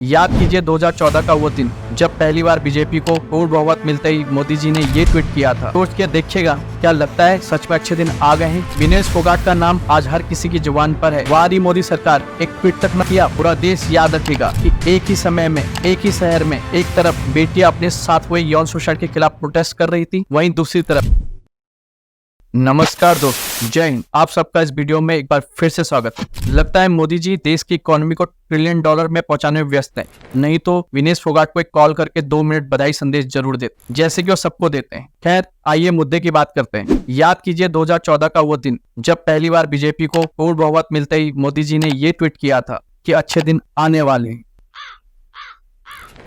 याद कीजिए 2014 का वो दिन जब पहली बार बीजेपी को पूर्ण बहुमत मिलते ही मोदी जी ने ये ट्वीट किया था। सोच के देखिएगा, क्या लगता है सच में अच्छे दिन आ गए हैं। विनेश फोगाट का नाम आज हर किसी की जुबान पर है। वाह मोदी सरकार, एक ट्वीट तक न किया, पूरा देश याद रखेगा कि एक ही समय में एक ही शहर में एक तरफ बेटियां अपने साथ हुए यौन शोषण के खिलाफ प्रोटेस्ट कर रही थी, वहीं दूसरी तरफ। नमस्कार दोस्त, जय हिंद। आप सबका इस वीडियो में एक बार फिर से स्वागत है। लगता है मोदी जी देश की इकोनॉमी को ट्रिलियन डॉलर में पहुंचाने में व्यस्त हैं। नहीं तो विनेश फोगाट को एक कॉल करके 2 मिनट बधाई संदेश जरूर देते, जैसे कि वो सबको देते हैं। खैर, आइए मुद्दे की बात करते हैं। याद कीजिए 2014 का वो दिन जब पहली बार बीजेपी को पूर्ण बहुमत मिलते ही मोदी जी ने ये ट्वीट किया था कि अच्छे दिन आने वाले हैं।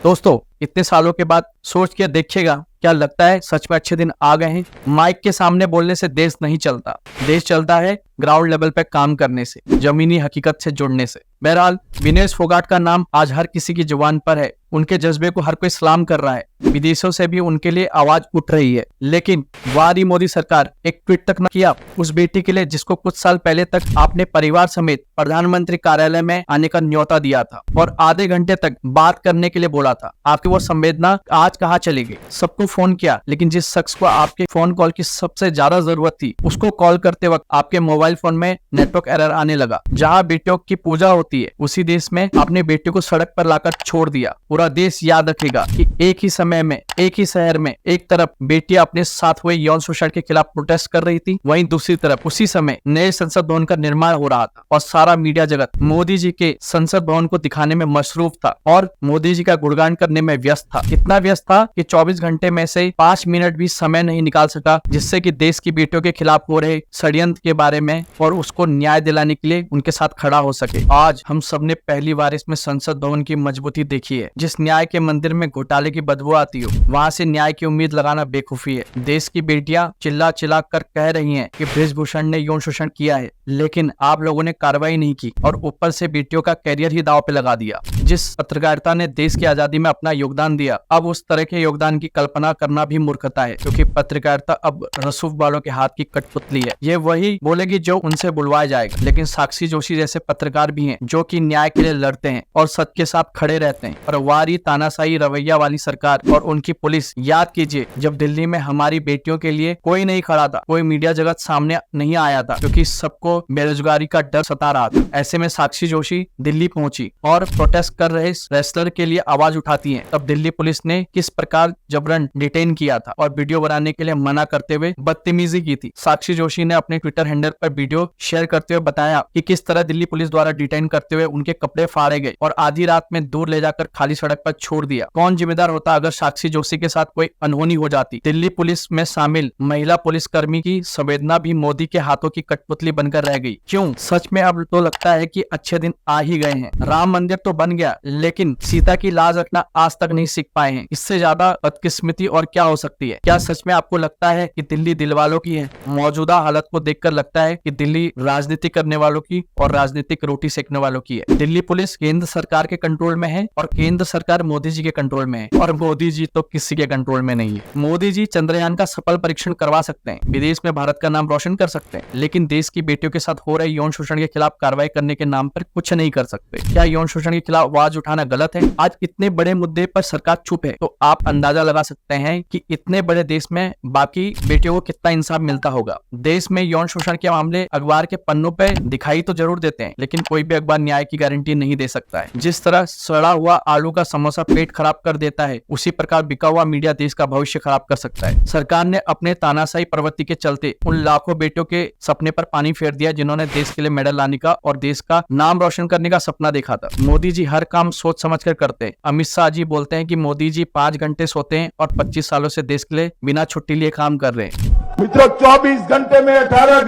दोस्तों, इतने सालों के बाद सोच के देखिएगा, क्या लगता है सच में अच्छे दिन आ गए हैं। माइक के सामने बोलने से देश नहीं चलता, देश चलता है ग्राउंड लेवल पे काम करने से, जमीनी हकीकत से जुड़ने से। बहरहाल, विनेश फोगाट का नाम आज हर किसी की जुबान पर है। उनके जज्बे को हर कोई सलाम कर रहा है। विदेशों से भी उनके लिए आवाज उठ रही है। लेकिन वारी मोदी सरकार, एक ट्वीट तक न किया उस बेटी के लिए जिसको कुछ साल पहले तक आपने परिवार समेत प्रधानमंत्री कार्यालय में आने का न्योता दिया था और आधे घंटे तक बात करने के लिए बोला था। आपकी वो संवेदना आज कहाँ चली गई। सबको फोन किया, लेकिन जिस शख्स को आपके फोन कॉल की सबसे ज्यादा जरूरत थी, उसको कॉल करते वक्त आपके मोबाइल फोन में नेटवर्क एरर आने लगा। जहाँ बेटियों की पूजा होती है, उसी देश में आपने बेटियों को सड़क पर लाकर छोड़ दिया। पूरा देश याद रखेगा कि एक ही समय में एक ही शहर में एक तरफ बेटियां अपने साथ हुए यौन शोषण के खिलाफ प्रोटेस्ट कर रही थी, वहीं दूसरी तरफ उसी समय नए संसद भवन का निर्माण हो रहा था और सारा मीडिया जगत मोदी जी के संसद भवन को दिखाने में मशरूफ था और मोदी जी का गुणगान करने में व्यस्त था। इतना व्यस्त था कि 24 घंटे में से 5 मिनट भी समय नहीं निकाल सका जिससे कि देश की बेटियों के खिलाफ हो रहे षड्यंत्र के बारे में और उसको न्याय दिलाने के लिए उनके साथ खड़ा हो सके। आज हम सबने पहली बार इसमें संसद भवन की मजबूती देखी है। जिस न्याय के मंदिर में घोटाले की बदबू आती हो, वहाँ से न्याय की उम्मीद लगाना बेवकूफी है। देश की बेटियां चिल्ला चिल्ला कर कह रही हैं कि बृजभूषण ने यौन शोषण किया है, लेकिन आप लोगों ने कार्रवाई नहीं की और ऊपर से बेटियों का कैरियर ही दांव पे लगा दिया। जिस पत्रकारिता ने देश की आजादी में अपना योगदान दिया, अब उस तरह के योगदान की कल्पना करना भी मूर्खता है, क्योंकि पत्रकारिता अब रसूख वालों के हाथ की कठपुतली है। ये वही बोलेगी जो उनसे बुलवाया जाएगा। लेकिन साक्षी जोशी जैसे पत्रकार भी हैं जो कि न्याय के लिए लड़ते हैं और सच के साथ खड़े रहते हैं। और वारी तानाशाही रवैया वाली सरकार और उनकी पुलिस, याद कीजिए जब दिल्ली में हमारी बेटियों के लिए कोई नहीं खड़ा था, कोई मीडिया जगत सामने नहीं आया था, क्योंकि सबको बेरोजगारी का डर सता रहा था। ऐसे में साक्षी जोशी दिल्ली पहुंची और प्रोटेस्ट कर रहे रेसलर के लिए आवाज उठाती है। तब दिल्ली पुलिस ने किस प्रकार जबरन डिटेन किया था और वीडियो बनाने के लिए मना करते हुए बदतमीजी की थी। साक्षी जोशी ने अपने ट्विटर हैंडल पर वीडियो शेयर करते हुए बताया कि किस तरह दिल्ली पुलिस द्वारा डिटेन करते हुए उनके कपड़े फाड़े गए और आधी रात में दूर ले जाकर खाली सड़क पर छोड़ दिया। कौन जिम्मेदार होता अगर साक्षी जोशी के साथ कोई अनहोनी हो जाती। दिल्ली पुलिस में शामिल महिला पुलिसकर्मी की संवेदना भी मोदी के हाथों की कठपुतली बनकर रह गई। क्यों? सच में अब तो लगता है कि अच्छे दिन आ ही गए हैं। राम मंदिर तो बन गया, लेकिन सीता की लाज रखना आज तक नहीं सीख पाए हैं। इससे ज्यादा बदकिस्मती और क्या हो सकती है। क्या सच में आपको लगता है कि दिल्ली दिल वालों की है? मौजूदा हालत को देखकर लगता है कि दिल्ली राजनीति करने वालों की और राजनीतिक रोटी सेकने वालों की है। दिल्ली पुलिस केंद्र सरकार के कंट्रोल में है और केंद्र सरकार मोदी जी के कंट्रोल में है और मोदी जी तो किसी के कंट्रोल में नहीं है। मोदी जी चंद्रयान का सफल परीक्षण करवा सकते हैं, विदेश में भारत का नाम रोशन कर सकते हैं, लेकिन देश की बेटियों के साथ हो रहे यौन शोषण के खिलाफ कार्रवाई करने के नाम पर कुछ नहीं कर सकते। क्या यौन शोषण के खिलाफ आवाज उठाना गलत है? आज इतने बड़े मुद्दे पर सरकार चुप है, तो आप अंदाजा लगा सकते हैं कि इतने बड़े देश में बाकी बेटियों को कितना इंसाफ मिलता होगा। देश में यौन शोषण के मामले अखबार के पन्नों पे दिखाई तो जरूर देते हैं, लेकिन कोई भी अखबार न्याय की गारंटी नहीं दे सकता है। जिस तरह सड़ा हुआ आलू का समोसा पेट खराब कर देता है, उसी प्रकार बिका हुआ मीडिया देश का भविष्य खराब कर सकता है। सरकार ने अपने तानाशाही प्रवृत्ति के चलते उन लाखों बेटियों के सपने पर पानी फेर दिया जिन्होंने देश के लिए मेडल लाने का और देश का नाम रोशन करने का सपना देखा था। मोदी जी हर काम सोच समझ कर करते हैं। अमित शाह जी बोलते हैं कि मोदी जी 5 घंटे सोते हैं और 25 सालों से देश के लिए बिना छुट्टी लिए काम कर रहे हैं। मित्रों, 24 घंटे में 18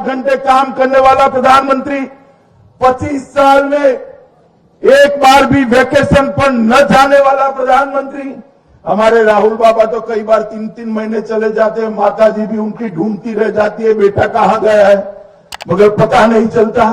घंटे काम करने वाला प्रधानमंत्री, 25 साल में एक बार भी वेकेशन पर न जाने वाला प्रधानमंत्री। हमारे राहुल बाबा तो कई बार 3-3 महीने चले जाते हैं, माता जी भी उनकी ढूंढती रह जाती है बेटा कहां गया है, मगर पता नहीं चलता।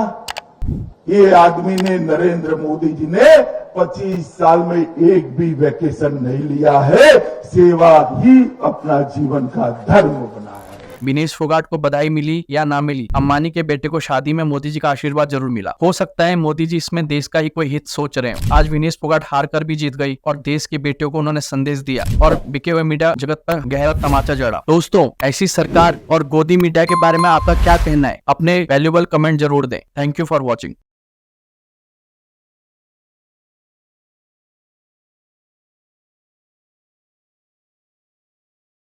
ये आदमी ने, नरेंद्र मोदी जी ने 25 साल में एक भी वेकेशन नहीं लिया है, सेवा ही अपना जीवन का धर्म बना है। विनेश फोगाट को बधाई मिली या ना मिली, अंबानी के बेटे को शादी में मोदी जी का आशीर्वाद जरूर मिला। हो सकता है मोदी जी इसमें देश का ही कोई हित सोच रहे हो। आज विनेश फोगाट हार कर भी जीत गई और देश के बेटियों को उन्होंने संदेश दिया और बिके हुए मीडिया जगत पर गहरा तमाचा जड़ा। दोस्तों, ऐसी सरकार और गोदी मीडिया के बारे में आपका क्या कहना है? अपने वैल्यूएबल कमेंट जरूर दें। Thank you for watching.